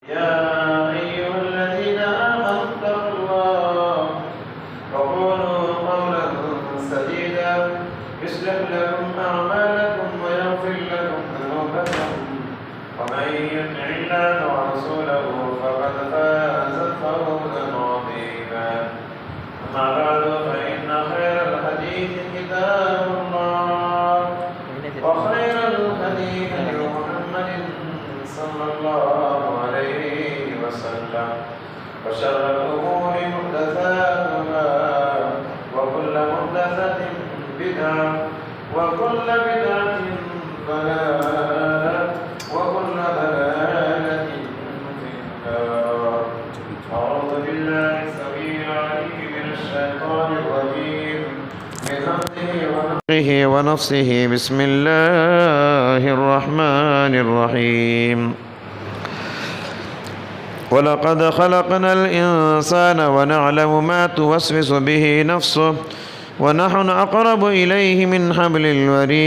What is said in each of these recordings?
يا أيها الذين آمنوا اتقوا الله وقولوا قولا سديدا يصلح لكم أعمالكم ويغفر لكم ذنوبكم ومن يطع الله ورسوله فقد فاز فوزا عظيما أما بعد فإن خير الحديث كتاب الله وخير الهدي هدي محمد صلى الله عليه وسلم وشر الأمور محدثاتها وكل محدثة بدعة وكل بدعة ضلالة وكل ضلالة في النار. أعوذ بالله السميع العليم من الشيطان الرجيم من همزه ونفسه. بسم الله الرحمن الرحيم. وَلَقَدْ خَلَقْنَا الْإِنسَانَ وَنَعْلَمُ مَا تُوَسْوِسُ بِهِ نَفْسُهُ وَنَحْنُ أَقْرَبُ إِلَيْهِ مِنْ حَبْلِ الْوَرِيدِ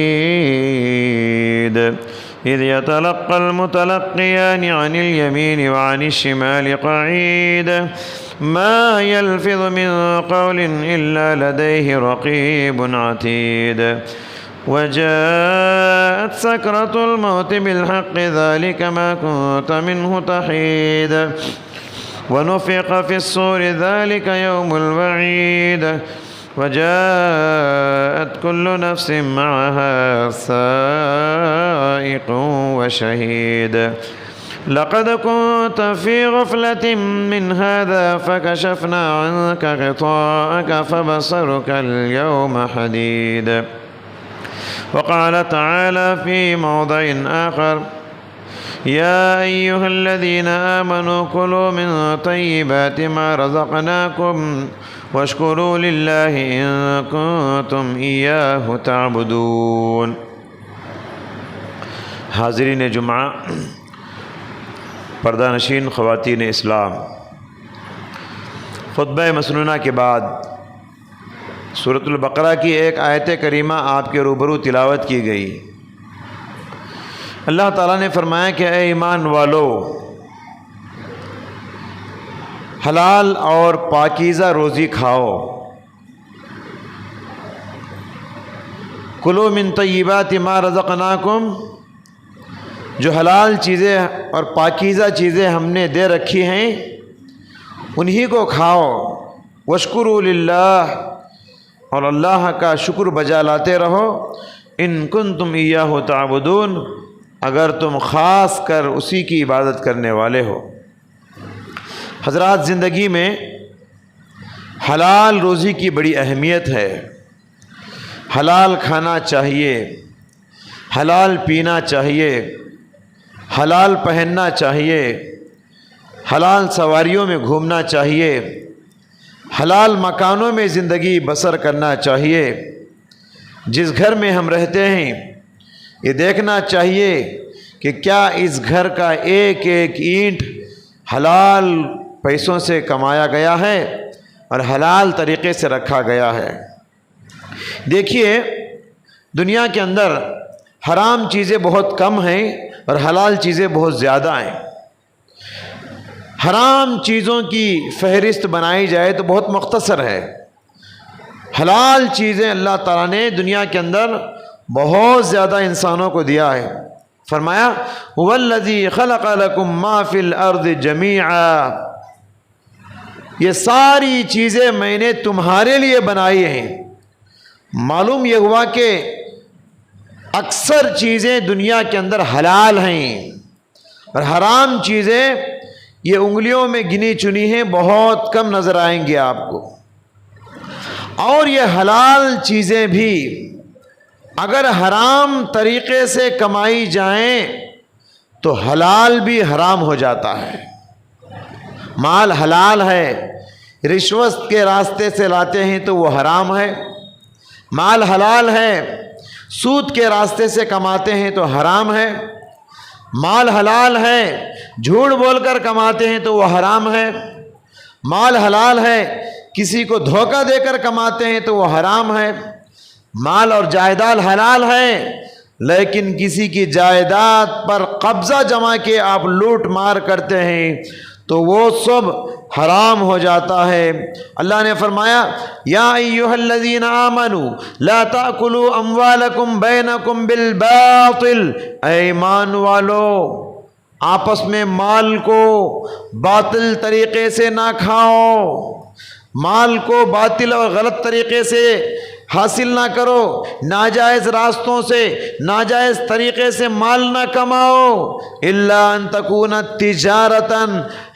إِذْ يَتَلَقَّى الْمُتَلَقِّيَانِ عَنِ الْيَمِينِ وَعَنِ الشِّمَالِ قَعِيدٌ مَا يَلْفِظُ مِنْ قَوْلٍ إِلَّا لَدَيْهِ رَقِيبٌ عَتِيدٌ وجاءت سكرة الموت بالحق ذلك ما كنت منه تحيد ونفخ في الصور ذلك يوم الوعيد وجاءت كل نفس معها سائق وشهيد لقد كنت في غفلة من هذا فكشفنا عنك غطاءك فبصرك اليوم حديد. وقال تعالى في موضع آخر يا أيها الذين آمنوا كلوا من طيبات ما رزقناكم واشكروا لله إن كنتم إياه تعبدون. حاضرین جمعہ، پردہ نشین خواتین اسلام، خطبہ مسنونہ کے بعد سورۃ البقرہ کی ایک آیت کریمہ آپ کے روبرو تلاوت کی گئی۔ اللہ تعالیٰ نے فرمایا کہ اے ایمان والو، حلال اور پاکیزہ روزی کھاؤ، کلوا من طیبات ما رزقناکم، جو حلال چیزیں اور پاکیزہ چیزیں ہم نے دے رکھی ہیں انہی کو کھاؤ، واشکروا للہ، اور اللہ کا شکر بجا لاتے رہو، ان کنتم ایاہ تعبدون، اگر تم خاص کر اسی کی عبادت کرنے والے ہو۔ حضرات، زندگی میں حلال روزی کی بڑی اہمیت ہے۔ حلال کھانا چاہیے، حلال پینا چاہیے، حلال پہننا چاہیے، حلال سواریوں میں گھومنا چاہیے، حلال مکانوں میں زندگی بسر کرنا چاہیے۔ جس گھر میں ہم رہتے ہیں یہ دیکھنا چاہیے کہ کیا اس گھر کا ایک ایک اینٹ حلال پیسوں سے کمایا گیا ہے اور حلال طریقے سے رکھا گیا ہے۔ دیکھیے، دنیا کے اندر حرام چیزیں بہت کم ہیں اور حلال چیزیں بہت زیادہ ہیں۔ حرام چیزوں کی فہرست بنائی جائے تو بہت مختصر ہے۔ حلال چیزیں اللہ تعالیٰ نے دنیا کے اندر بہت زیادہ انسانوں کو دیا ہے۔ فرمایا هُوَ الَّذِي خَلَقَ لَكُم مَّا فِي الْأَرْضِ جَمِيعًا، یہ ساری چیزیں میں نے تمہارے لیے بنائی ہیں۔ معلوم یہ ہوا کہ اکثر چیزیں دنیا کے اندر حلال ہیں اور حرام چیزیں یہ انگلیوں میں گنی چنی ہیں، بہت کم نظر آئیں گے آپ کو۔ اور یہ حلال چیزیں بھی اگر حرام طریقے سے کمائی جائیں تو حلال بھی حرام ہو جاتا ہے۔ مال حلال ہے، رشوت کے راستے سے لاتے ہیں تو وہ حرام ہے۔ مال حلال ہے، سود کے راستے سے کماتے ہیں تو حرام ہے۔ مال حلال ہے، جھوٹ بول کر کماتے ہیں تو وہ حرام ہے۔ مال حلال ہے، کسی کو دھوکہ دے کر کماتے ہیں تو وہ حرام ہے۔ مال اور جائیداد حلال ہے، لیکن کسی کی جائیداد پر قبضہ جما کے آپ لوٹ مار کرتے ہیں تو وہ سب حرام ہو جاتا ہے۔ اللہ نے فرمایا یا ایھا الذین آمنوا لا تأکلوا اموالکم بینکم بالباطل، اے ایمان والو آپس میں مال کو باطل طریقے سے نہ کھاؤ، مال کو باطل اور غلط طریقے سے حاصل نہ کرو، ناجائز راستوں سے ناجائز طریقے سے مال نہ کماؤ، الا ان تکون تجارتا،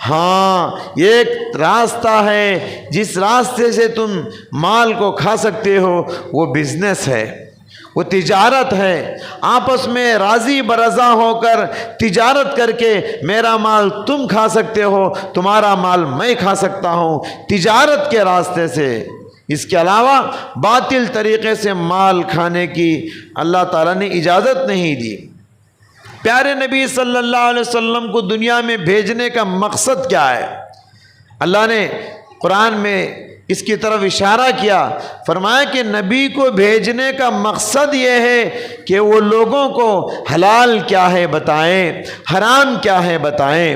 ہاں ایک راستہ ہے جس راستے سے تم مال کو کھا سکتے ہو، وہ بزنس ہے، وہ تجارت ہے، آپس میں راضی برضا ہو کر تجارت کر کے میرا مال تم کھا سکتے ہو، تمہارا مال میں کھا سکتا ہوں، تجارت کے راستے سے۔ اس کے علاوہ باطل طریقے سے مال کھانے کی اللہ تعالیٰ نے اجازت نہیں دی۔ پیارے نبی صلی اللہ علیہ وسلم کو دنیا میں بھیجنے کا مقصد کیا ہے؟ اللہ نے قرآن میں اس کی طرف اشارہ کیا، فرمایا کہ نبی کو بھیجنے کا مقصد یہ ہے کہ وہ لوگوں کو حلال کیا ہے بتائیں، حرام کیا ہے بتائیں،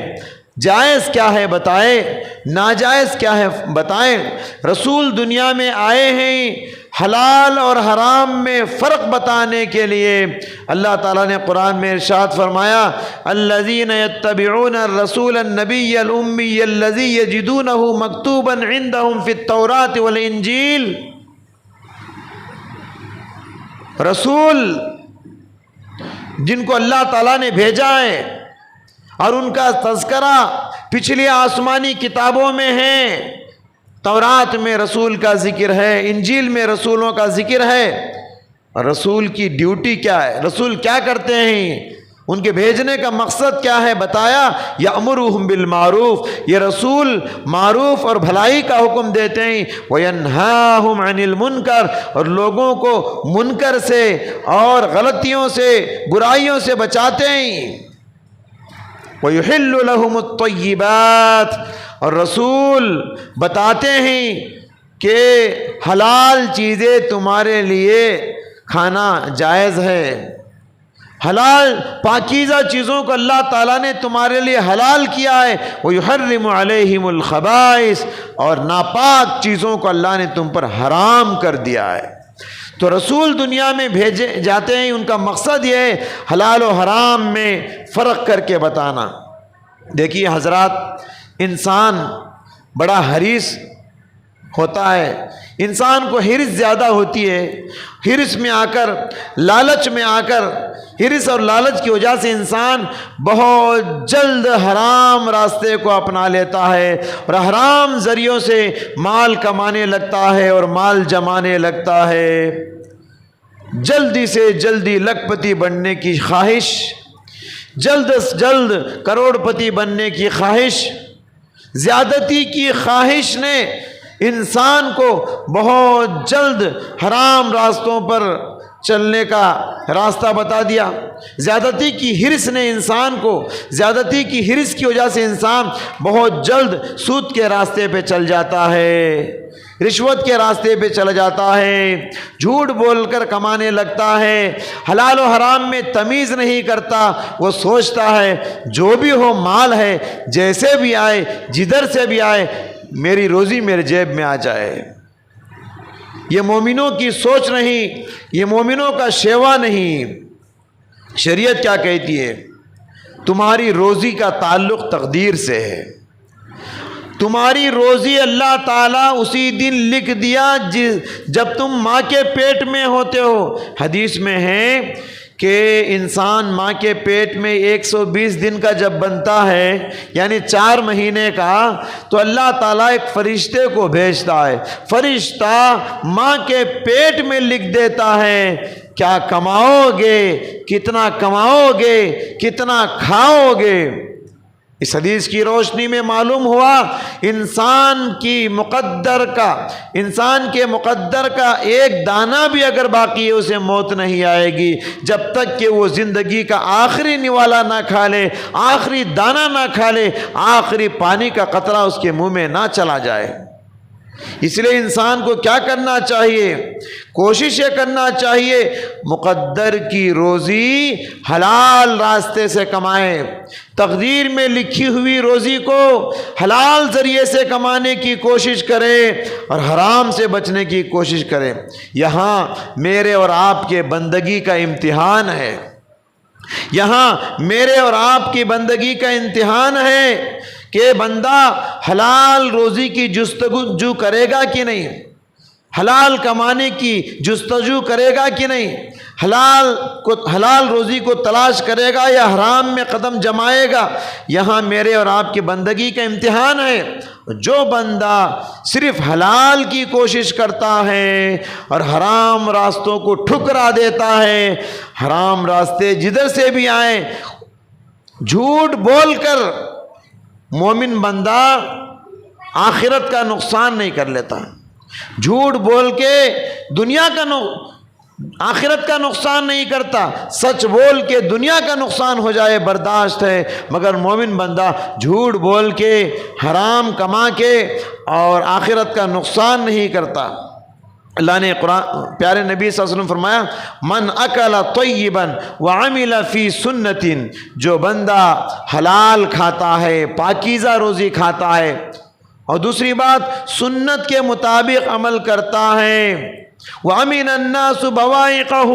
جائز کیا ہے بتائیں، ناجائز کیا ہے بتائیں۔ رسول دنیا میں آئے ہیں حلال اور حرام میں فرق بتانے کے لیے۔ اللہ تعالیٰ نے قرآن میں ارشاد فرمایا الذین یتبعون الرسول النبی الامی الذی یجدونہ مکتوبا عندہم فی التوراۃ والانجیل، رسول جن کو اللہ تعالیٰ نے بھیجا ہے اور ان کا تذکرہ پچھلی آسمانی کتابوں میں ہے، تورات میں رسول کا ذکر ہے، انجیل میں رسولوں کا ذکر ہے۔ اور رسول کی ڈیوٹی کیا ہے، رسول کیا کرتے ہیں، ان کے بھیجنے کا مقصد کیا ہے بتایا، یأمرہم بالمعروف، یہ رسول معروف اور بھلائی کا حکم دیتے ہیں، وینہاہم عن المنکر، اور لوگوں کو منکر سے اور غلطیوں سے برائیوں سے بچاتے ہیں، وَيُحِلُّ لَهُمُ الطَّيِّبَاتِ، اور رسول بتاتے ہیں کہ حلال چیزیں تمہارے لیے کھانا جائز ہے، حلال پاکیزہ چیزوں کو اللہ تعالیٰ نے تمہارے لیے حلال کیا ہے، وَيُحَرِّمُ عَلَيْهِمُ الْخَبَائِثَ، اور ناپاک چیزوں کو اللہ نے تم پر حرام کر دیا ہے۔ تو رسول دنیا میں بھیجے جاتے ہیں، ان کا مقصد یہ ہے حلال و حرام میں فرق کر کے بتانا۔ دیکھیے حضرات، انسان بڑا حریص ہوتا ہے، انسان کو حرص زیادہ ہوتی ہے، حرص میں آ کر، لالچ میں آ کر، حرص اور لالچ کی وجہ سے انسان بہت جلد حرام راستے کو اپنا لیتا ہے اور حرام ذریعوں سے مال کمانے لگتا ہے اور مال جمانے لگتا ہے۔ جلدی سے جلدی لکھ پتی بننے کی خواہش، جلد سے جلد کروڑ پتی بننے کی خواہش، زیادتی کی خواہش نے انسان کو بہت جلد حرام راستوں پر چلنے کا راستہ بتا دیا۔ زیادتی کی حرص نے انسان کو، زیادتی کی حرص کی وجہ سے انسان بہت جلد سود کے راستے پہ چل جاتا ہے، رشوت کے راستے پہ چلا جاتا ہے، جھوٹ بول کر کمانے لگتا ہے، حلال و حرام میں تمیز نہیں کرتا، وہ سوچتا ہے جو بھی ہو مال ہے، جیسے بھی آئے جدھر سے بھی آئے میری روزی میرے جیب میں آ جائے۔ یہ مومنوں کی سوچ نہیں، یہ مومنوں کا شیوا نہیں۔ شریعت کیا کہتی ہے؟ تمہاری روزی کا تعلق تقدیر سے ہے، تمہاری روزی اللہ تعالیٰ اسی دن لکھ دیا جب تم ماں کے پیٹ میں ہوتے ہو۔ حدیث میں ہے کہ انسان ماں کے پیٹ میں 120 دن کا جب بنتا ہے، یعنی 4 مہینے کا، تو اللہ تعالیٰ ایک فرشتے کو بھیجتا ہے، فرشتہ ماں کے پیٹ میں لکھ دیتا ہے کیا کماؤ گے، کتنا کماؤ گے، کتنا کھاؤ گے۔ اس حدیث کی روشنی میں معلوم ہوا انسان کے مقدر کا ایک دانہ بھی اگر باقی ہے اسے موت نہیں آئے گی، جب تک کہ وہ زندگی کا آخری نوالا نہ کھا لے، آخری دانہ نہ کھا لے، آخری پانی کا قطرہ اس کے منہ میں نہ چلا جائے۔ اس لیے انسان کو کیا کرنا چاہیے؟ کوشش یہ کرنا چاہیے مقدر کی روزی حلال راستے سے کمائے، تقدیر میں لکھی ہوئی روزی کو حلال ذریعے سے کمانے کی کوشش کرے اور حرام سے بچنے کی کوشش کرے۔ یہاں میرے اور آپ کے بندگی کا امتحان ہے، یہاں میرے اور آپ کی بندگی کا امتحان ہے کہ بندہ حلال روزی کی جستجو کرے گا کہ نہیں، حلال کمانے کی جستجو کرے گا کہ نہیں، حلال روزی کو تلاش کرے گا یا حرام میں قدم جمائے گا۔ یہاں میرے اور آپ کی بندگی کا امتحان ہے۔ جو بندہ صرف حلال کی کوشش کرتا ہے اور حرام راستوں کو ٹھکرا دیتا ہے، حرام راستے جدھر سے بھی آئیں جھوٹ بول کر مومن بندہ آخرت کا نقصان نہیں کر لیتا، جھوٹ بول کے دنیا کا آخرت کا نقصان نہیں کرتا، سچ بول کے دنیا کا نقصان ہو جائے برداشت ہے، مگر مومن بندہ جھوٹ بول کے حرام کما کے اور آخرت کا نقصان نہیں کرتا۔ اللہ نے قرآن پیارے نبی صلی اللہ علیہ وسلم فرمایا من اکل طیبا وعمل فی سنت، جو بندہ حلال کھاتا ہے، پاکیزہ روزی کھاتا ہے، اور دوسری بات سنت کے مطابق عمل کرتا ہے، وَأَمِنَ النَّاسُ بَوَائِقَهُ،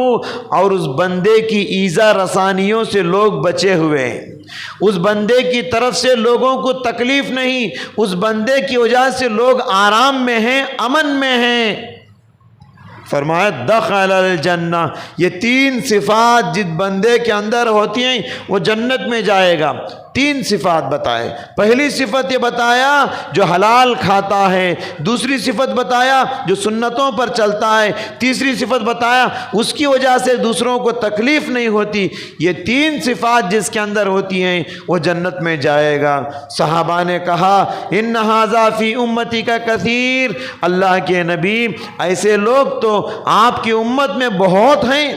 اور اس بندے کی ایذا رسانیوں سے لوگ بچے ہوئے ہیں، اس بندے کی طرف سے لوگوں کو تکلیف نہیں، اس بندے کی وجہ سے لوگ آرام میں ہیں، امن میں ہیں۔ فرمایا دخل الجنہ، یہ تین صفات جس بندے کے اندر ہوتی ہیں وہ جنت میں جائے گا۔ تین صفات بتائے، پہلی صفت یہ بتایا جو حلال کھاتا ہے، دوسری صفت بتایا جو سنتوں پر چلتا ہے، تیسری صفت بتایا اس کی وجہ سے دوسروں کو تکلیف نہیں ہوتی۔ یہ تین صفات جس کے اندر ہوتی ہیں وہ جنت میں جائے گا۔ صحابہ نے کہا ان ھذا فی امتی کا کثیر، اللہ کے نبی ایسے لوگ تو آپ کی امت میں بہت ہیں۔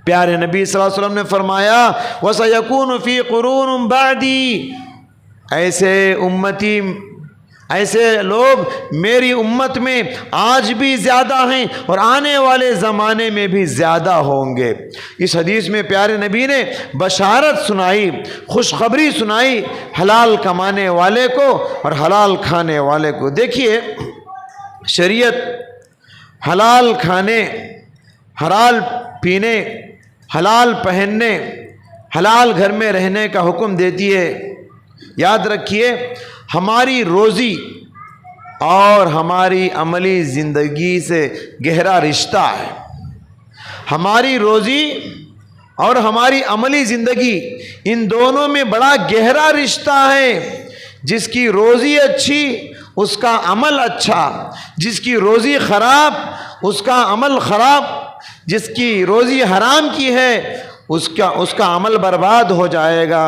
پیارے نبی صلی اللہ علیہ وسلم نے فرمایا وَسَيَكُونُ فِي قُرُونٌ بَعْدِي، ایسے لوگ میری امت میں آج بھی زیادہ ہیں اور آنے والے زمانے میں بھی زیادہ ہوں گے۔ اس حدیث میں پیارے نبی نے بشارت سنائی، خوشخبری سنائی حلال کمانے والے کو اور حلال کھانے والے کو۔ دیکھیے شریعت حلال کھانے، حلال پینے، حلال پہننے، حلال گھر میں رہنے کا حکم دیتی ہے۔ یاد رکھیے ہماری روزی اور ہماری عملی زندگی سے گہرا رشتہ ہے۔ ہماری روزی اور ہماری عملی زندگی ان دونوں میں بڑا گہرا رشتہ ہے۔ جس کی روزی اچھی اس کا عمل اچھا، جس کی روزی خراب اس کا عمل خراب، جس کی روزی حرام کی ہے اس کا عمل برباد ہو جائے گا۔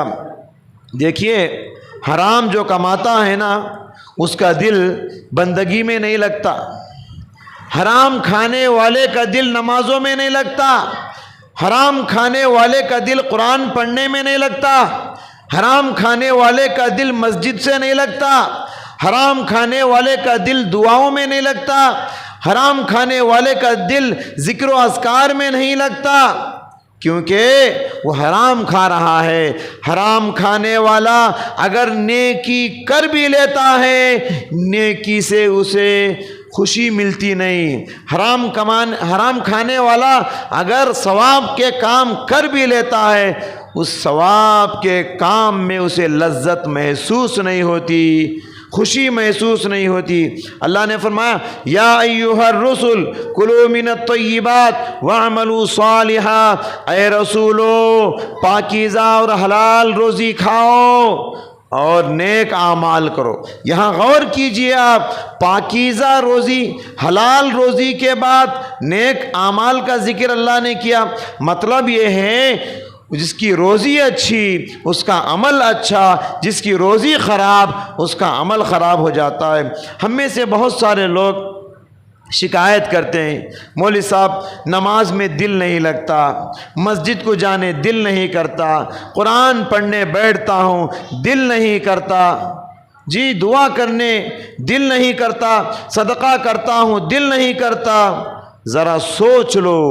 دیکھیے حرام جو کماتا ہے نا اس کا دل بندگی میں نہیں لگتا، حرام کھانے والے کا دل نمازوں میں نہیں لگتا، حرام کھانے والے کا دل قرآن پڑھنے میں نہیں لگتا، حرام کھانے والے کا دل مسجد سے نہیں لگتا، حرام کھانے والے کا دل دعاؤں میں نہیں لگتا، حرام کھانے والے کا دل ذکر و اذکار میں نہیں لگتا، کیونکہ وہ حرام کھا رہا ہے۔ حرام کھانے والا اگر نیکی کر بھی لیتا ہے نیکی سے اسے خوشی ملتی نہیں۔ حرام کھانے والا اگر ثواب کے کام کر بھی لیتا ہے اس ثواب کے کام میں اسے لذت محسوس نہیں ہوتی، خوشی محسوس نہیں ہوتی۔ اللہ نے فرمایا یا ایھا الرسل کلوا من الطیبات واعملوا صالحا، اے رسولو پاکیزہ اور حلال روزی کھاؤ اور نیک اعمال کرو۔ یہاں غور کیجئے آپ، پاکیزہ روزی حلال روزی کے بعد نیک اعمال کا ذکر اللہ نے کیا۔ مطلب یہ ہے جس کی روزی اچھی اس کا عمل اچھا، جس کی روزی خراب اس کا عمل خراب ہو جاتا ہے۔ ہم میں سے بہت سارے لوگ شکایت کرتے ہیں مولوی صاحب نماز میں دل نہیں لگتا، مسجد کو جانے دل نہیں کرتا، قرآن پڑھنے بیٹھتا ہوں دل نہیں کرتا۔ جی دعا کرنے دل نہیں کرتا، صدقہ کرتا ہوں دل نہیں کرتا، ذرا سوچ لو،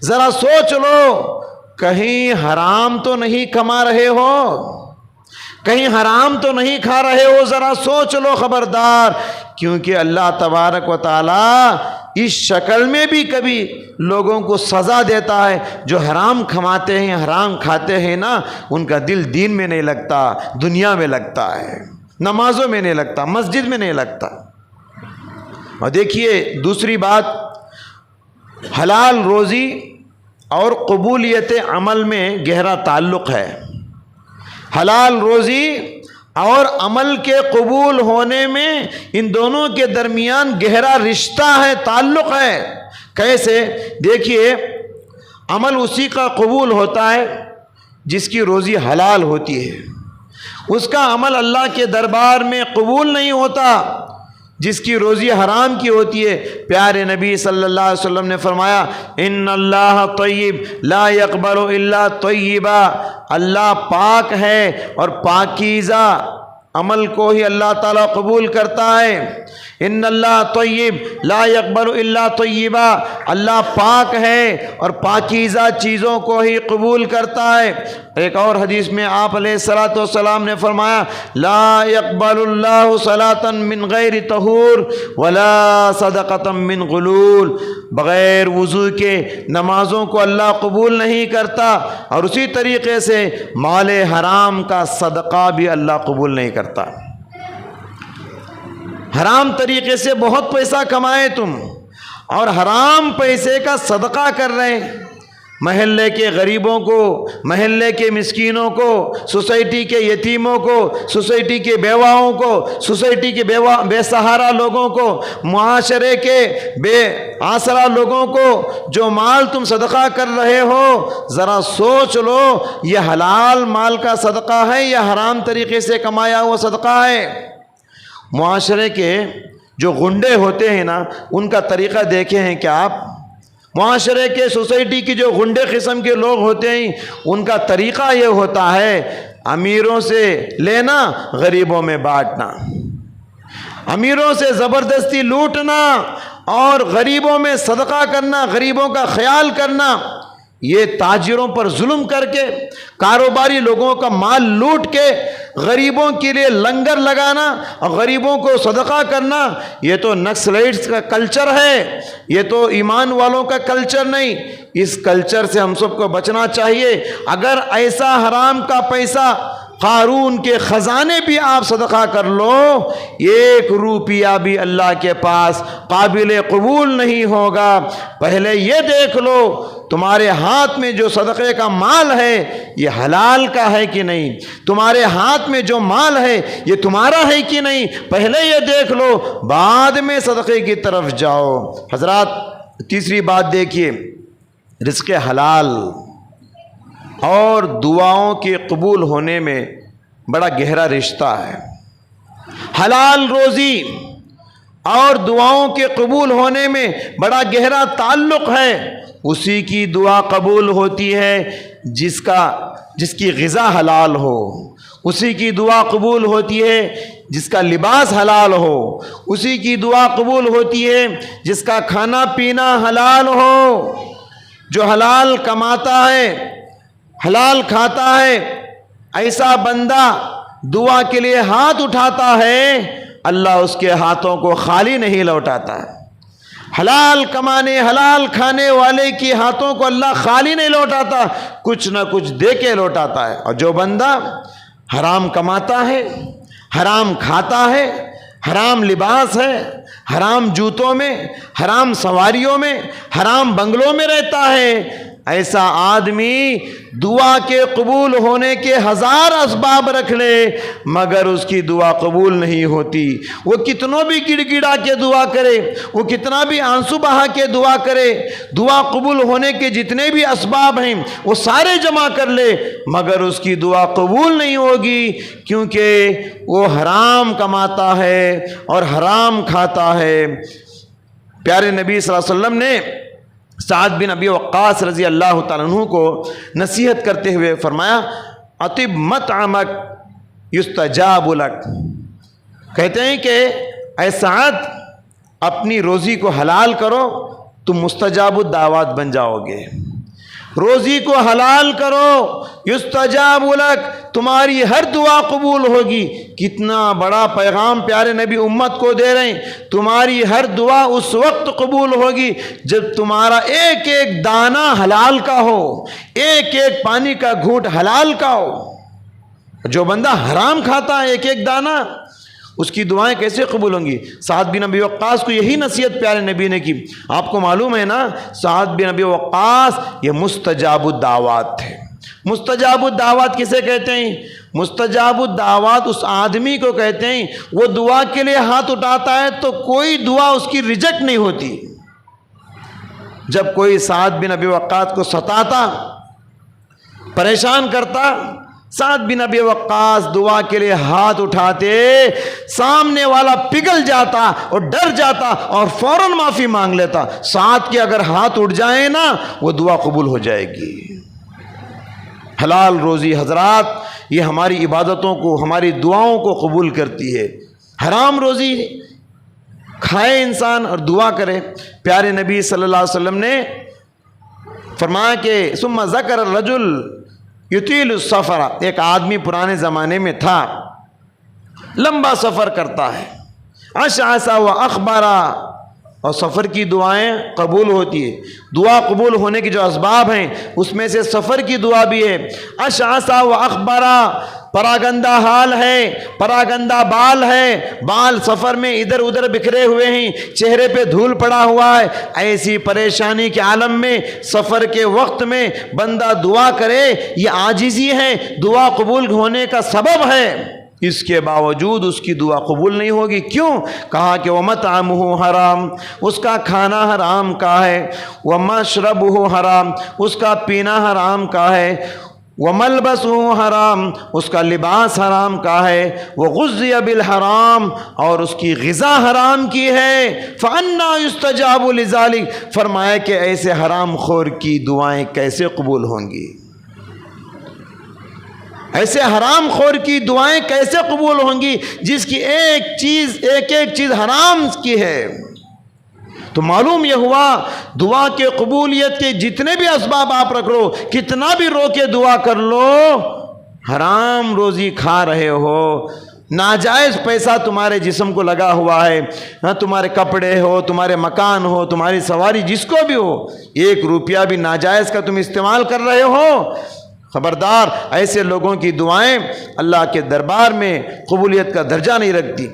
ذرا سوچ لو، کہیں حرام تو نہیں کما رہے ہو، کہیں حرام تو نہیں کھا رہے ہو، ذرا سوچ لو خبردار، کیونکہ اللہ تبارک و تعالی اس شکل میں بھی کبھی لوگوں کو سزا دیتا ہے جو حرام کماتے ہیں، حرام کھاتے ہیں نا، ان کا دل دین میں نہیں لگتا، دنیا میں لگتا ہے، نمازوں میں نہیں لگتا، مسجد میں نہیں لگتا۔ اور دیکھیے دوسری بات، حلال روزی اور قبولیت عمل میں گہرا تعلق ہے۔ حلال روزی اور عمل کے قبول ہونے میں ان دونوں کے درمیان گہرا رشتہ ہے، تعلق ہے۔ کیسے؟ دیکھیے، عمل اسی کا قبول ہوتا ہے جس کی روزی حلال ہوتی ہے، اس کا عمل اللہ کے دربار میں قبول نہیں ہوتا جس کی روزی حرام کی ہوتی ہے۔ پیارے نبی صلی اللہ علیہ وسلم نے فرمایا، ان اللہ طیب لا یقبل الا طیبا، اللہ پاک ہے اور پاکیزہ عمل کو ہی اللہ تعالیٰ قبول کرتا ہے۔ ان اللہ طیب لا یقبل الا طیبا، اللہ پاک ہے اور پاکیزہ چیزوں کو ہی قبول کرتا ہے۔ ایک اور حدیث میں آپ علیہ الصلوۃ والسلام نے فرمایا، لا یقبل اللہ صلاۃ من غیر طہور ولا صدقۃ من غلول، بغیر وضو کے نمازوں کو اللہ قبول نہیں کرتا، اور اسی طریقے سے مال حرام کا صدقہ بھی اللہ قبول نہیں کرتا۔ حرام طریقے سے بہت پیسہ کمائے تم اور حرام پیسے کا صدقہ کر رہے، محلے کے غریبوں کو، محلے کے مسکینوں کو، سوسائٹی کے یتیموں کو، سوسائٹی کے بیواؤں کو، سوسائٹی کے بے سہارا لوگوں کو، معاشرے کے بے آسرا لوگوں کو جو مال تم صدقہ کر رہے ہو، ذرا سوچ لو یہ حلال مال کا صدقہ ہے یا حرام طریقے سے کمایا ہوا صدقہ ہے۔ معاشرے کے جو غنڈے ہوتے ہیں نا، ان کا طریقہ دیکھے ہیں کہ آپ، معاشرے کے سوسائٹی کی جو غنڈے قسم کے لوگ ہوتے ہیں، ان کا طریقہ یہ ہوتا ہے امیروں سے لینا، غریبوں میں بانٹنا، امیروں سے زبردستی لوٹنا اور غریبوں میں صدقہ کرنا، غریبوں کا خیال کرنا، یہ تاجروں پر ظلم کر کے، کاروباری لوگوں کا مال لوٹ کے غریبوں کے لیے لنگر لگانا اور غریبوں کو صدقہ کرنا، یہ تو نکسلائٹس کا کلچر ہے، یہ تو ایمان والوں کا کلچر نہیں۔ اس کلچر سے ہم سب کو بچنا چاہیے۔ اگر ایسا حرام کا پیسہ، قارون کے خزانے بھی آپ صدقہ کر لو، 1 روپیہ بھی اللہ کے پاس قابل قبول نہیں ہوگا۔ پہلے یہ دیکھ لو تمہارے ہاتھ میں جو صدقے کا مال ہے یہ حلال کا ہے کہ نہیں، تمہارے ہاتھ میں جو مال ہے یہ تمہارا ہے کہ نہیں، پہلے یہ دیکھ لو، بعد میں صدقے کی طرف جاؤ۔ حضرات، تیسری بات دیکھیے، رزق حلال اور دعاؤں کے قبول ہونے میں بڑا گہرا رشتہ ہے۔ حلال روزی اور دعاؤں کے قبول ہونے میں بڑا گہرا تعلق ہے۔ اسی کی دعا قبول ہوتی ہے جس کی غذا حلال ہو، اسی کی دعا قبول ہوتی ہے جس کا لباس حلال ہو، اسی کی دعا قبول ہوتی ہے جس کا کھانا پینا حلال ہو۔ جو حلال کماتا ہے، حلال کھاتا ہے، ایسا بندہ دعا کے لیے ہاتھ اٹھاتا ہے، اللہ اس کے ہاتھوں کو خالی نہیں لوٹاتا ہے۔ حلال کمانے، حلال کھانے والے کی ہاتھوں کو اللہ خالی نہیں لوٹاتا، کچھ نہ کچھ دے کے لوٹاتا ہے۔ اور جو بندہ حرام کماتا ہے، حرام کھاتا ہے، حرام لباس ہے، حرام جوتوں میں، حرام سواریوں میں، حرام بنگلوں میں رہتا ہے، ایسا آدمی دعا کے قبول ہونے کے 1000 اسباب رکھ لے مگر اس کی دعا قبول نہیں ہوتی۔ وہ کتنوں بھی گڑ گڑا کے دعا کرے، وہ کتنا بھی آنسو بہا کے دعا کرے، دعا قبول ہونے کے جتنے بھی اسباب ہیں وہ سارے جمع کر لے مگر اس کی دعا قبول نہیں ہوگی، کیونکہ وہ حرام کماتا ہے اور حرام کھاتا ہے۔ پیارے نبی صلی اللہ علیہ وسلم نے سعد بن ابی وقاص رضی اللہ تعالیٰ عنہ کو نصیحت کرتے ہوئے فرمایا، اطب مطعمک یستجاب لک، کہتے ہیں کہ اے سعد اپنی روزی کو حلال کرو، تم مستجاب الدعوات بن جاؤ گے۔ روزی کو حلال کرو، یستجاب لک، تمہاری ہر دعا قبول ہوگی۔ کتنا بڑا پیغام پیارے نبی امت کو دے رہے ہیں، تمہاری ہر دعا اس وقت قبول ہوگی جب تمہارا ایک ایک دانہ حلال کا ہو، ایک ایک پانی کا گھونٹ حلال کا ہو۔ جو بندہ حرام کھاتا ہے ایک ایک دانہ، اس کی دعائیں کیسے قبول ہوں گی؟ سعد بن ابی وقاص کو یہی نصیحت پیارے نبی نے کی۔ آپ کو معلوم ہے نا، سعد بن ابی وقاص یہ مستجاب الدعوات تھے۔ مستجاب الدعوات کسے کہتے ہیں؟ مستجاب الدعوات اس آدمی کو کہتے ہیں وہ دعا کے لیے ہاتھ اٹھاتا ہے تو کوئی دعا اس کی ریجیکٹ نہیں ہوتی۔ جب کوئی سعد بن ابی وقاص کو ستاتا، پریشان کرتا، سعد بن ابی وقاص دعا کے لیے ہاتھ اٹھاتے، سامنے والا پگھل جاتا اور ڈر جاتا اور فوراً معافی مانگ لیتا۔ سعد کے اگر ہاتھ اٹھ جائیں نا، وہ دعا قبول ہو جائے گی۔ حلال روزی حضرات یہ ہماری عبادتوں کو، ہماری دعاؤں کو قبول کرتی ہے۔ حرام روزی کھائے انسان اور دعا کرے۔ پیارے نبی صلی اللہ علیہ وسلم نے فرمایا کہ ثم ذکر الرجل یطیل السفر، ایک آدمی پرانے زمانے میں تھا، لمبا سفر کرتا ہے، اشعث واخبر، اور سفر کی دعائیں قبول ہوتی ہے۔ دعا قبول ہونے کی جو اسباب ہیں اس میں سے سفر کی دعا بھی ہے۔ اشعث واخبر، پراگندہ حال ہے، پراگندہ بال ہے، بال سفر میں ادھر ادھر بکھرے ہوئے ہیں، چہرے پہ دھول پڑا ہوا ہے۔ ایسی پریشانی کے عالم میں سفر کے وقت میں بندہ دعا کرے، یہ عاجزی ہے، دعا قبول ہونے کا سبب ہے۔ اس کے باوجود اس کی دعا قبول نہیں ہوگی۔ کیوں؟ کہا کہ وَمَطْعَمُهُ حرام، اس کا کھانا حرام کا ہے، وَمَشْرَبُهُ حرام، اس کا پینا حرام کا ہے، وَمَلْبَسُهُ حرام، اس کا لباس حرام کا ہے، وَغُذِّيَ بِالْحَرام، اور اس کی غذا حرام کی ہے۔ فَأَنَّا يُسْتَجَابُ لِذَلِكَ، فرمایا کہ ایسے حرام خور کی دعائیں کیسے قبول ہوں گی؟ ایسے حرام خور کی دعائیں کیسے قبول ہوں گی جس کی ایک ایک چیز حرام کی ہے؟ تو معلوم یہ ہوا دعا کے قبولیت کے جتنے بھی اسباب آپ رکھ لو، کتنا بھی رو کے دعا کر لو، حرام روزی کھا رہے ہو، ناجائز پیسہ تمہارے جسم کو لگا ہوا ہے، تمہارے کپڑے ہو، تمہارے مکان ہو، تمہاری سواری جس کو بھی ہو، 1 روپیہ بھی ناجائز کا تم استعمال کر رہے ہو، خبردار، ایسے لوگوں کی دعائیں اللہ کے دربار میں قبولیت کا درجہ نہیں رکھتی۔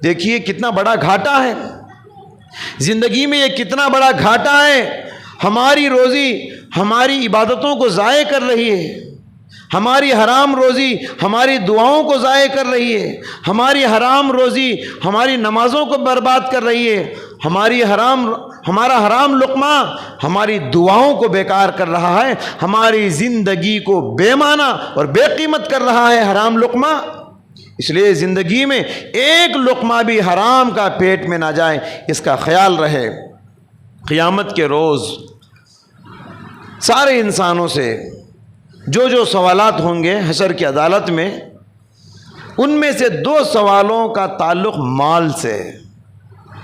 دیکھیے کتنا بڑا گھاٹا ہے زندگی میں، یہ کتنا بڑا گھاٹا ہے۔ ہماری روزی ہماری عبادتوں کو ضائع کر رہی ہے، ہماری حرام روزی ہماری دعاؤں کو ضائع کر رہی ہے، ہماری حرام روزی ہماری نمازوں کو برباد کر رہی ہے، ہمارا حرام لقمہ ہماری دعاؤں کو بیکار کر رہا ہے، ہماری زندگی کو بے معنی اور بے قیمت کر رہا ہے حرام لقمہ۔ اس لیے زندگی میں ایک لقمہ بھی حرام کا پیٹ میں نہ جائے، اس کا خیال رہے۔ قیامت کے روز سارے انسانوں سے جو سوالات ہوں گے حشر کی عدالت میں، ان میں سے 2 سوالوں کا تعلق مال سے۔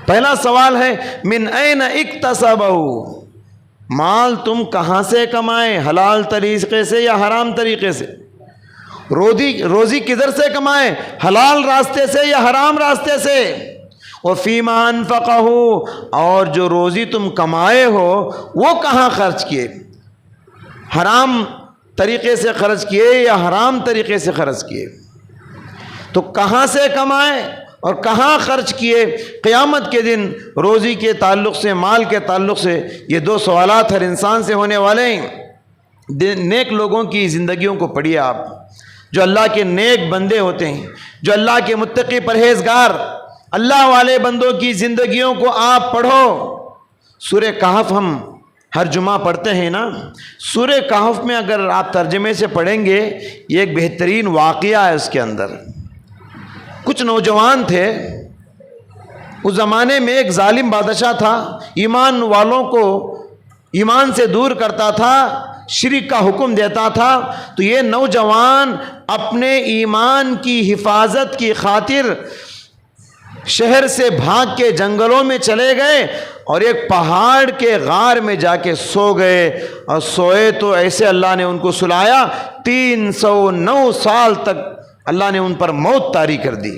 پہلا سوال ہے من این اکتسبہ، مال تم کہاں سے کمائے، حلال طریقے سے یا حرام طریقے سے؟ روزی کدھر سے کمائے، حلال راستے سے یا حرام راستے سے؟ وفیما انفقہ، اور جو روزی تم کمائے ہو وہ کہاں خرچ کیے، حرام طریقے سے خرچ کیے یا حرام طریقے سے خرچ کیے؟ تو کہاں سے کمائے اور کہاں خرچ کیے؟ قیامت کے دن روزی کے تعلق سے، مال کے تعلق سے یہ 2 سوالات ہر انسان سے ہونے والے ہیں۔ نیک لوگوں کی زندگیوں کو پڑھیے آپ، جو اللہ کے نیک بندے ہوتے ہیں، جو اللہ کے متقی پرہیزگار اللہ والے بندوں کی زندگیوں کو آپ پڑھو۔ سورہ کہف ہم ہر جمعہ پڑھتے ہیں نا، سورہ کہف میں اگر آپ ترجمے سے پڑھیں گے، یہ ایک بہترین واقعہ ہے۔ اس کے اندر کچھ نوجوان تھے، اس زمانے میں ایک ظالم بادشاہ تھا، ایمان والوں کو ایمان سے دور کرتا تھا، شرک کا حکم دیتا تھا۔ تو یہ نوجوان اپنے ایمان کی حفاظت کی خاطر شہر سے بھاگ کے جنگلوں میں چلے گئے اور ایک پہاڑ کے غار میں جا کے سو گئے، اور سوئے تو ایسے اللہ نے ان کو سلایا 309 سال تک اللہ نے ان پر موت طاری کر دی۔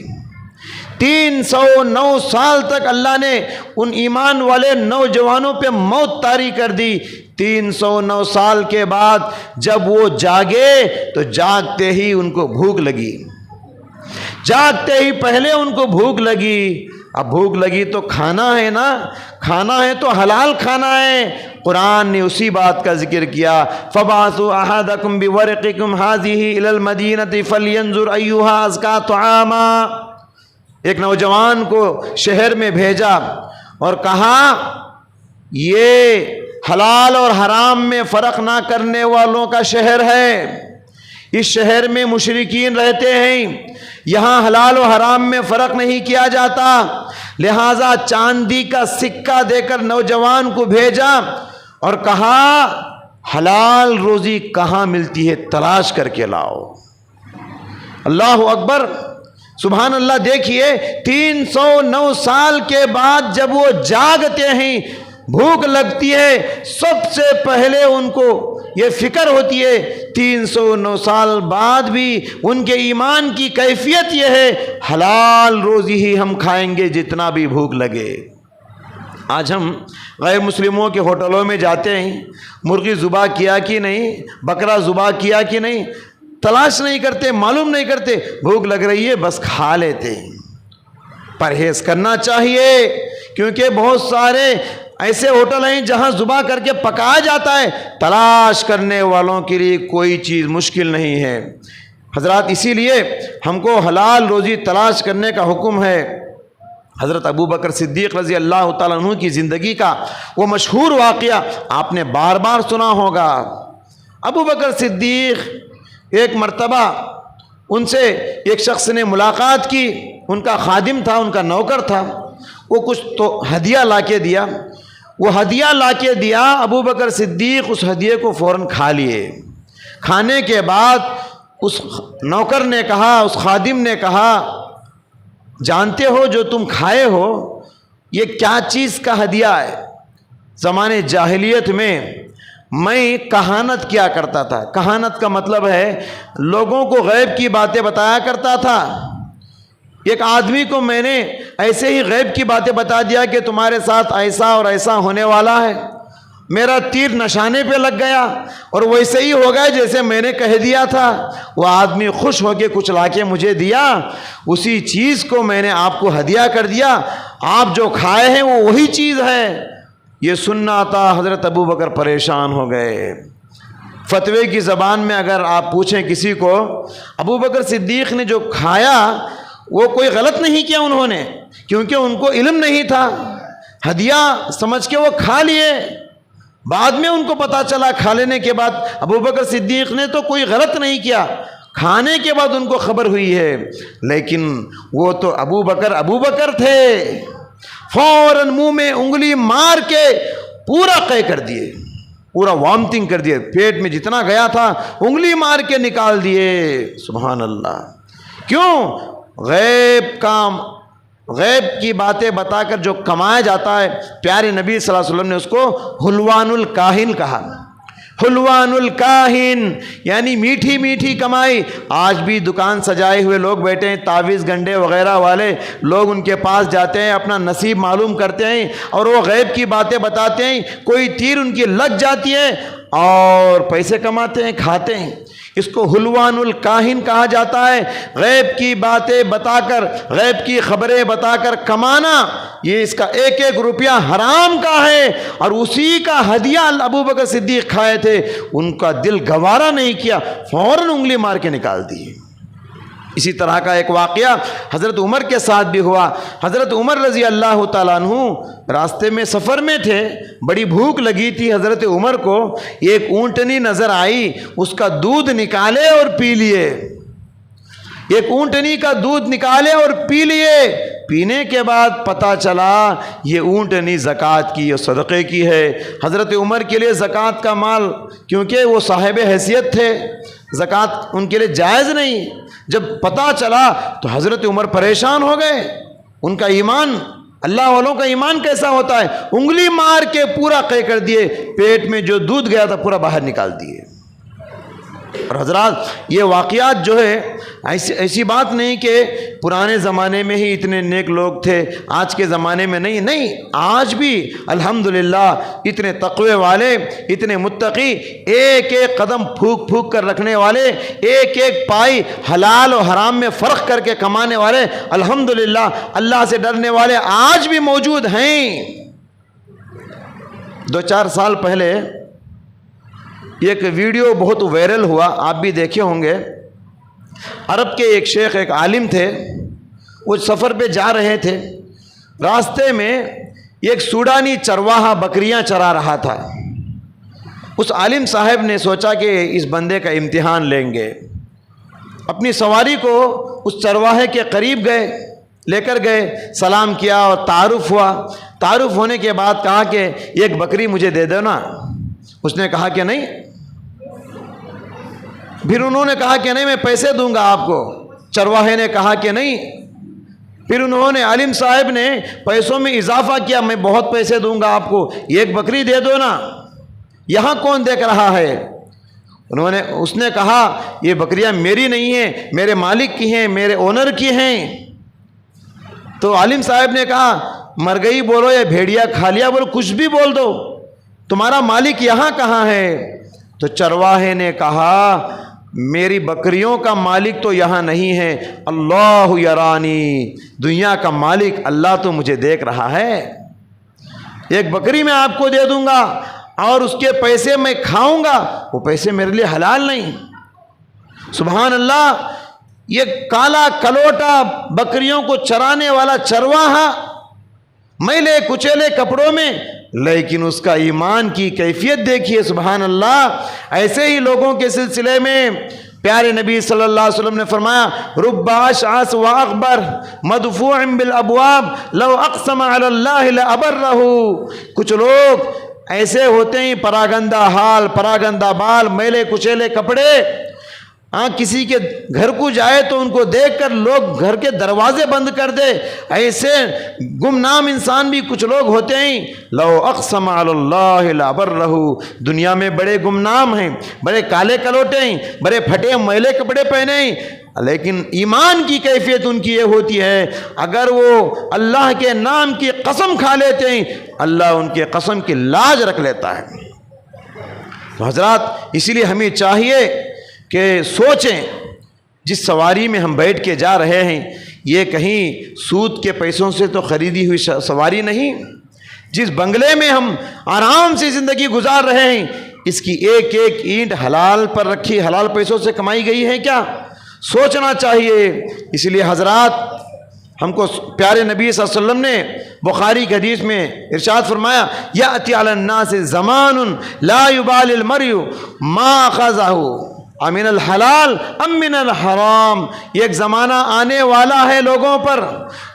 309 سال تک اللہ نے ان ایمان والے نوجوانوں پہ موت طاری کر دی۔ 309 سال کے بعد جب وہ جاگے تو جاگتے ہی ان کو بھوک لگی، جاگتے ہی پہلے ان کو بھوک لگی۔ اب بھوک لگی تو کھانا ہے نا، کھانا ہے تو حلال کھانا ہے۔ قرآن نے اسی بات کا ذکر کیا، فَبَعَثُوا أَحَدَكُمْ بِوَرِقِكُمْ هَٰذِهِ إِلَى الْمَدِينَةِ فَلْيَنظُرْ أَيُّهَا أَزْكَىٰ طَعَامًا۔ ایک نوجوان کو شہر میں بھیجا اور کہا یہ حلال اور حرام میں فرق نہ کرنے والوں کا شہر ہے، اس شہر میں مشرکین رہتے ہیں، یہاں حلال و حرام میں فرق نہیں کیا جاتا، لہٰذا چاندی کا سکہ دے کر نوجوان کو بھیجا اور کہا حلال روزی کہاں ملتی ہے تلاش کر کے لاؤ۔ اللہ اکبر، سبحان اللہ۔ دیکھیے 309 سال کے بعد جب وہ جاگتے ہیں، بھوک لگتی ہے، سب سے پہلے ان کو یہ فکر ہوتی ہے 309 سال بعد بھی ان کے ایمان کی کیفیت یہ ہے حلال روزی ہی ہم کھائیں گے جتنا بھی بھوک لگے۔ آج ہم غیر مسلموں کے ہوٹلوں میں جاتے ہیں، مرغی ذبح کیا کہ نہیں، بکرا ذبح کیا کہ نہیں، تلاش نہیں کرتے، معلوم نہیں کرتے، بھوک لگ رہی ہے بس کھا لیتے ہیں۔ پرہیز کرنا چاہیے، کیونکہ بہت سارے ایسے ہوٹل ہیں جہاں ذبح کر کے پکایا جاتا ہے، تلاش کرنے والوں کے لیے کوئی چیز مشکل نہیں ہے۔ حضرات اسی لیے ہم کو حلال روزی تلاش کرنے کا حکم ہے۔ حضرت ابو بکر صدیق رضی اللہ تعالیٰ عنہ کی زندگی کا وہ مشہور واقعہ آپ نے بار بار سنا ہوگا۔ ابو بکر صدیق ایک مرتبہ ان سے ایک شخص نے ملاقات کی، ان کا خادم تھا، ان کا نوکر تھا، وہ کچھ تو ہدیہ لا کے دیا، وہ ہدیہ لا کے دیا، ابو بکر صدیق اس ہدیے کو فوراً کھا لیے۔ کھانے کے بعد اس نوکر نے کہا، اس خادم نے کہا جانتے ہو جو تم کھائے ہو یہ کیا چیز کا ہدیہ ہے؟ زمانے جاہلیت میں کہانت کیا کرتا تھا۔ کہانت کا مطلب ہے لوگوں کو غیب کی باتیں بتایا کرتا تھا۔ ایک آدمی کو میں نے ایسے ہی غیب کی باتیں بتا دیا کہ تمہارے ساتھ ایسا اور ایسا ہونے والا ہے، میرا تیر نشانے پہ لگ گیا اور ویسے ہی ہو گیا جیسے میں نے کہہ دیا تھا۔ وہ آدمی خوش ہو کے کچھ لا کے مجھے دیا، اسی چیز کو میں نے آپ کو ہدیہ کر دیا، آپ جو کھائے ہیں وہ وہی چیز ہے۔ یہ سننا تھا، حضرت ابو بکر پریشان ہو گئے۔ فتوے کی زبان میں اگر آپ پوچھیں کسی کو، ابو بکر صدیق نے جو کھایا وہ کوئی غلط نہیں کیا انہوں نے، کیونکہ ان کو علم نہیں تھا، ہدیہ سمجھ کے وہ کھا لیے۔ بعد میں ان کو پتا چلا، کھا لینے کے بعد ابو بکر صدیق نے تو کوئی غلط نہیں کیا، کھانے کے بعد ان کو خبر ہوئی ہے، لیکن وہ تو ابو بکر تھے، فوراً منہ میں انگلی مار کے پورا قے کر دیے، پورا وامٹنگ کر دیے، پیٹ میں جتنا گیا تھا انگلی مار کے نکال دیے۔ سبحان اللہ۔ کیوں؟ غیب کی باتیں بتا کر جو کمایا جاتا ہے، پیارے نبی صلی اللہ علیہ وسلم نے اس کو حلوان الکاہن کہا۔ حلوان الکاہن یعنی میٹھی میٹھی کمائی۔ آج بھی دکان سجائے ہوئے لوگ بیٹھے ہیں، تعویذ گنڈے وغیرہ والے لوگ ان کے پاس جاتے ہیں، اپنا نصیب معلوم کرتے ہیں اور وہ غیب کی باتیں بتاتے ہیں، کوئی تیر ان کی لگ جاتی ہے اور پیسے کماتے ہیں، کھاتے ہیں۔ اس کو حلوان الکاہن کہا جاتا ہے۔ غیب کی باتیں بتا کر، غیب کی خبریں بتا کر کمانا، یہ اس کا ایک ایک روپیہ حرام کا ہے، اور اسی کا ہدیہ ابو بکر صدیق کھائے تھے، ان کا دل گوارا نہیں کیا، فوراً انگلی مار کے نکال دی۔ اسی طرح کا ایک واقعہ حضرت عمر کے ساتھ بھی ہوا۔ حضرت عمر رضی اللہ تعالیٰ عنہ راستے میں سفر میں تھے، بڑی بھوک لگی تھی حضرت عمر کو، ایک اونٹنی نظر آئی، اس کا دودھ نکالے اور پی لیے۔ ایک اونٹنی کا دودھ نکالے اور پی لیے۔ پینے کے بعد پتہ چلا یہ اونٹنی زکوٰۃ کی اور صدقے کی ہے۔ حضرت عمر کے لیے زکوٰۃ کا مال، کیونکہ وہ صاحب حیثیت تھے، زکوٰۃ ان کے لیے جائز نہیں۔ جب پتہ چلا تو حضرت عمر پریشان ہو گئے، ان کا ایمان، اللہ والوں کا ایمان کیسا ہوتا ہے؟ انگلی مار کے پورا قے کر دیے، پیٹ میں جو دودھ گیا تھا پورا باہر نکال دیے۔ اور حضرات یہ واقعات جو ہے ایسی بات نہیں کہ پرانے زمانے میں ہی اتنے نیک لوگ تھے، آج کے زمانے میں نہیں، آج بھی الحمدللہ اتنے تقوی والے، اتنے متقی، ایک ایک قدم پھونک پھونک کر رکھنے والے، ایک ایک پائی حلال و حرام میں فرق کر کے کمانے والے، الحمدللہ اللہ سے ڈرنے والے آج بھی موجود ہیں۔ 2-4 سال پہلے ایک ویڈیو بہت وائرل ہوا، آپ بھی دیکھے ہوں گے۔ عرب کے ایک شیخ، ایک عالم تھے، وہ سفر پہ جا رہے تھے، راستے میں ایک سوڈانی چرواہا بکریاں چرا رہا تھا۔ اس عالم صاحب نے سوچا کہ اس بندے کا امتحان لیں گے، اپنی سواری کو اس چرواہے کے قریب لے کر گئے، سلام کیا اور تعارف ہوا۔ تعارف ہونے کے بعد کہا کہ ایک بکری مجھے دے دو نا۔ اس نے کہا کہ نہیں۔ پھر انہوں نے کہا کہ نہیں، میں پیسے دوں گا آپ کو۔ چرواہے نے کہا کہ نہیں۔ پھر انہوں نے، عالم صاحب نے پیسوں میں اضافہ کیا، میں بہت پیسے دوں گا آپ کو، ایک بکری دے دو نا، یہاں کون دیکھ رہا ہے؟ اس نے کہا یہ بکریاں میری نہیں ہیں، میرے مالک کی ہیں، میرے اونر کی ہیں۔ تو عالم صاحب نے کہا مرگئی بولو یا بھیڑیا کھا لیا بولو، کچھ بھی بول دو، تمہارا مالک یہاں کہاں ہے؟ تو چرواہے نے کہا میری بکریوں کا مالک تو یہاں نہیں ہے، اللہ یرانی، دنیا کا مالک اللہ تو مجھے دیکھ رہا ہے۔ ایک بکری میں آپ کو دے دوں گا اور اس کے پیسے میں کھاؤں گا، وہ پیسے میرے لیے حلال نہیں۔ سبحان اللہ، یہ کالا کلوٹا بکریوں کو چرانے والا چرواہا، میلے کچیلے کپڑوں میں، لیکن اس کا ایمان کی کیفیت دیکھیے۔ سبحان اللہ، ایسے ہی لوگوں کے سلسلے میں پیارے نبی صلی اللہ علیہ وسلم نے فرمایا رب اشعث واغبر مدفوع بالابواب لو اقسم علی اللہ لابرہ۔ کچھ لوگ ایسے ہوتے ہیں پراگندہ حال، پراگندہ بال، میلے کچیلے کپڑے، کسی کے گھر کو جائے تو ان کو دیکھ کر لوگ گھر کے دروازے بند کر دے۔ ایسے گمنام انسان بھی کچھ لوگ ہوتے ہیں، لو اقسم علی اللہ لابرہ، دنیا میں بڑے گمنام ہیں، بڑے کالے کلوٹے ہیں، بڑے پھٹے میلے کپڑے پہنے ہیں، لیکن ایمان کی کیفیت ان کی یہ ہوتی ہے اگر وہ اللہ کے نام کی قسم کھا لیتے ہیں، اللہ ان کے قسم کی لاج رکھ لیتا ہے۔ تو حضرات اسی لیے ہمیں چاہیے کہ سوچیں، جس سواری میں ہم بیٹھ کے جا رہے ہیں یہ کہیں سود کے پیسوں سے تو خریدی ہوئی سواری نہیں۔ جس بنگلے میں ہم آرام سے زندگی گزار رہے ہیں اس کی ایک ایک اینٹ حلال پر رکھی، حلال پیسوں سے کمائی گئی ہے کیا؟ سوچنا چاہیے۔ اس لیے حضرات ہم کو پیارے نبی صلی اللہ علیہ وسلم نے بخاری کی حدیث میں ارشاد فرمایا یأتی علی الناس زمان لا یبالی المرء ما اخذہ امن الحلال ام من الحرام۔ ایک زمانہ آنے والا ہے لوگوں پر،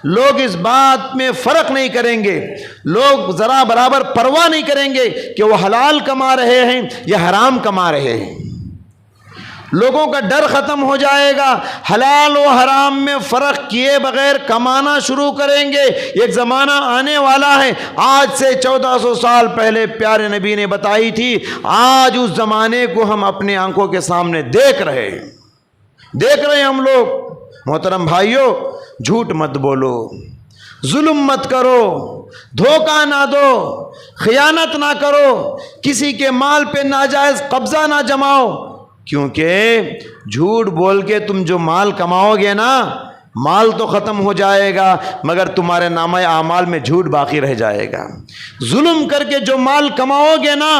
لوگ اس بات میں فرق نہیں کریں گے، لوگ ذرا برابر پرواہ نہیں کریں گے کہ وہ حلال کما رہے ہیں یا حرام کما رہے ہیں۔ لوگوں کا ڈر ختم ہو جائے گا، حلال و حرام میں فرق کیے بغیر کمانا شروع کریں گے۔ ایک زمانہ آنے والا ہے، آج سے 1400 سال پہلے پیارے نبی نے بتائی تھی، آج اس زمانے کو ہم اپنے آنکھوں کے سامنے دیکھ رہے ہیں ہم لوگ۔ محترم بھائیوں، جھوٹ مت بولو، ظلم مت کرو، دھوکہ نہ دو، خیانت نہ کرو، کسی کے مال پہ ناجائز قبضہ نہ جماؤ، کیونکہ جھوٹ بول کے تم جو مال کماؤ گے نا، مال تو ختم ہو جائے گا مگر تمہارے نامہ اعمال میں جھوٹ باقی رہ جائے گا۔ ظلم کر کے جو مال کماؤ گے نا،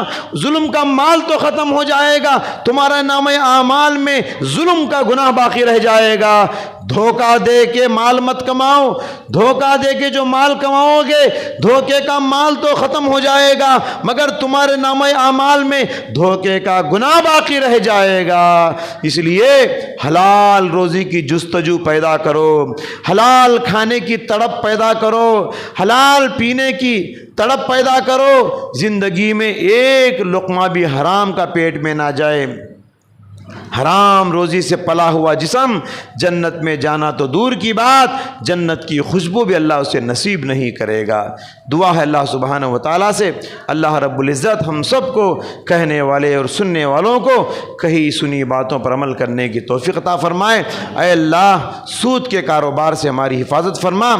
ظلم کا مال تو ختم ہو جائے گا، تمہارے نامہ اعمال میں ظلم کا گناہ باقی رہ جائے گا۔ دھوکہ دے کے مال مت کماؤ، دھوکہ دے کے جو مال کماؤ گے، دھوکے کا مال تو ختم ہو جائے گا مگر تمہارے نامہ اعمال میں دھوکے کا گناہ باقی رہ جائے گا۔ اس لیے حلال روزی کی جستجو پیدا کرو، حلال کھانے کی تڑپ پیدا کرو، حلال پینے کی تڑپ پیدا کرو، زندگی میں ایک لقمہ بھی حرام کا پیٹ میں نہ جائے۔ حرام روزی سے پلا ہوا جسم جنت میں جانا تو دور کی بات، جنت کی خوشبو بھی اللہ اسے نصیب نہیں کرے گا۔ دعا ہے اللہ سبحانہ و تعالیٰ سے اللہ رب العزت ہم سب کو کہنے والے اور سننے والوں کو کہی سنی باتوں پر عمل کرنے کی توفیق عطا فرمائے۔ اے اللہ سود کے کاروبار سے ہماری حفاظت فرما،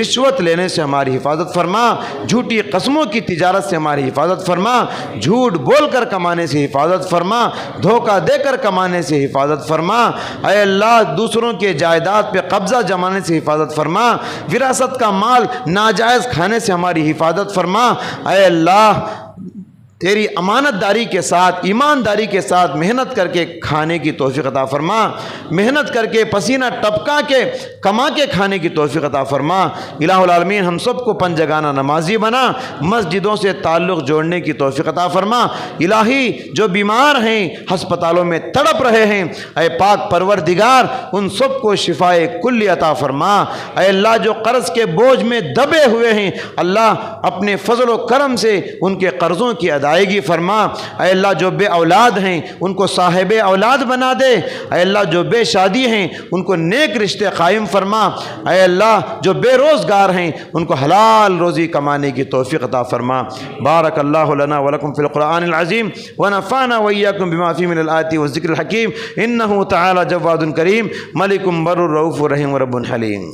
رشوت لینے سے ہماری حفاظت فرما، جھوٹی قسموں کی تجارت سے ہماری حفاظت فرما، جھوٹ بول کر کمانے سے حفاظت فرما، دھوکہ دے کر کمانے سے حفاظت فرما۔ اے اللہ دوسروں کے جائیداد پہ قبضہ جمانے سے حفاظت فرما، وراثت کا مال ناجائز کھانے سے ہماری حفاظت فرما۔ اے اللہ تیری امانت داری کے ساتھ ایمانداری کے ساتھ محنت کر کے کھانے کی توفیق عطا فرما، محنت کر کے پسینہ ٹپکا کے کما کے کھانے کی توفیق عطا فرما۔ الہ العالمین ہم سب کو پنجگانہ نمازی بنا، مسجدوں سے تعلق جوڑنے کی توفیق عطا فرما۔ الہی جو بیمار ہیں ہسپتالوں میں تڑپ رہے ہیں، اے پاک پروردگار ان سب کو شفائے کلی عطا فرما۔ اے اللہ جو قرض کے بوجھ میں دبے ہوئے ہیں، اللہ اپنے فضل و کرم سے ان کے قرضوں کی ادائیگی فرما۔ اے اللہ جو بے اولاد ہیں ان کو صاحب اولاد بنا دے، اے اللہ جو بے شادی ہیں ان کو نیک رشتے قائم فرما، اے اللہ جو بے روزگار ہیں ان کو حلال روزی کمانے کی توفیق عطا فرما۔ بارک اللہ لنا ولکم فی القرآن العظیم ونفعنا وإیاکم بما فیہ من الآیات والذکر الحکیم، انہ تعالی جواد کریم ملک بر رؤوف رحیم رب حلیم۔